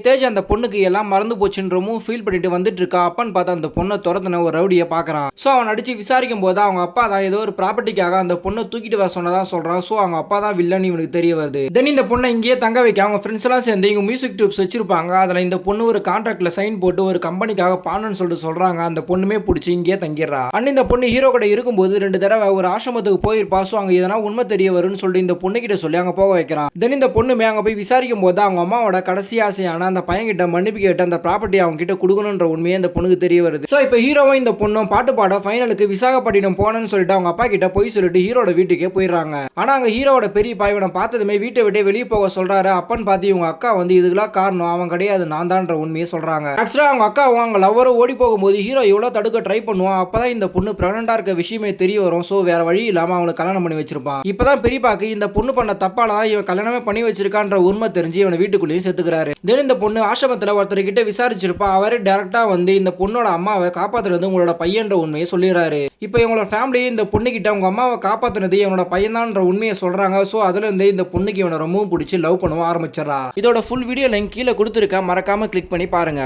தேஜ் அந்த பொண்ணுக்கு எல்லாம் மறந்து போச்சுன்றமும் ஃபீல் பண்ணிட்டு வந்துட்டு இருக்கா. அப்பன்னு பார்த்தா அந்த பொண்ணை துரத்துன ஒரு ரவுடியை பார்க்கறான். ஸோ அவன் அடிச்சு விசாரிக்கும் போது அவங்க அப்பா தான் ஏதோ ஒரு ப்ராப்பர்ட்டிக்காக அந்த பொண்ணை தூக்கிட்டு வர சொன்னதா சொல்றான். ஸோ அவங்க அப்பா தான் வில்லன் இவனுக்கு தெரிய வருது. தென் இந்த பொண்ணை இங்கேயே தங்க வைக்க அவங்க ஃப்ரெண்ட்ஸ் எல்லாம் சேர்ந்து இவங்க மியூசிக் டியூப்ஸ் வச்சிருப்பாங்க. அதில் இந்த பொண்ணு ஒரு கான்ட்ராக்ட்ல சைன் போட்டு ஒரு கம்பெனிக்காக பாடணும்னு சொல்லிட்டு சொல்றாங்க. அந்த பொண்ணுமே பிடிச்சி இங்கேயே தங்கிடுறா. அண்ட் இந்த பொண்ணு ஹீரோ கூட இருக்கும்போது 2 தடவை ஒரு ஆசிரமத்துக்கு போயிருப்பா. ஸோ அங்கே எதனா உண்மை தெரிய வரும்னு சொல்லிட்டு இந்த பொண்ணு கிட்ட சொல்லி அங்கே போக வைக்கிறான். தென் இந்த பொண்ணுமே அங்கே போய் விசாரிக்கும் போது அவங்க அம்மாவோட கடைசி ஆசையான அந்த பையன் கிட்ட மன்னிப்பு கேட்டு அந்த ப்ராப்பர்ட்டி அவங்க கிட்ட கொடுக்கணும்ன்ற உண்மையே இந்த பொண்ணுக்கு தெரிய வருது. ஸோ இப்போ ஹீரோவும் இந்த பொண்ணும் பாட்டு பாட ஃபைனலுக்கு விசாகப்பட்டினம் போனன்னு சொல்லிட்டு அவங்க அப்பா கிட்ட போய் சொல்லிட்டு ஹீரோட வீட்டுக்கே போயிடுறாங்க. ஆனா அங்க ஹீரோட பெரிய பாய்வனை பார்த்ததுமே வீட்டை விட்டு வெளியே போக சொல்றாரு. அப்பன்னு பார்த்து இவங்க அக்கா வந்து இதுக்கெல்லாம் காரணம் அவன் கிடையாது நான் தான்ற உண்மையை சொல்றாங்க. ஆக்சுவலா அவங்க அக்காவும் அவங்க லவ்வரும் ஓடி போகும்போது ஹீரோ எவ்வளவு தடுக்க ட்ரை பண்ணுவான். அப்பதான் இந்த பொண்ணு பிரெக்னண்டா இருக்க விஷயமே தெரிய வரும். ஸோ வேற வழி இல்லாம அவனுக்கு கல்யாணம் பண்ணி வச்சிருப்பான். இப்பதான் பெரியப்பாக்கு இந்த பொண்ணு பண்ண தப்பால தான் இவன் கல்யாணமே பண்ணி வச்சிருக்கான்ற உண்மை தெரிஞ்சு இவனை வீட்டுக்குள்ளேயே சேர்த்துக்கிறாரு. தென் இந்த பொண்ணு ஆசிரமத்துல ஒருத்தர் கிட்ட விசாரிச்சிருப்பா. அவரே டைரக்டா வந்து இந்த பொண்ணோட அம்மாவை காப்பாத்துறது உங்களோட பையன்ற உண்மையை சொல்லிடுறாரு. இப்போ இவங்களோட ஃபேமிலி இந்த பொண்ணு கிட்ட உங்க அம்மாவை காப்பாத்துனது இவனோட பையன்தான்ற உண்மையை சொல்றாங்க. ஸோ அதுல இருந்து இந்த பொண்ணுக்கு இவனை ரொம்பவும் பிடிச்சி லவ் பண்ணவும் ஆரம்பிச்சிடறா. இதோட ஃபுல் வீடியோ லிங்க் கீழே கொடுத்துருக்கேன், மறக்காம கிளிக் பண்ணி பாருங்க.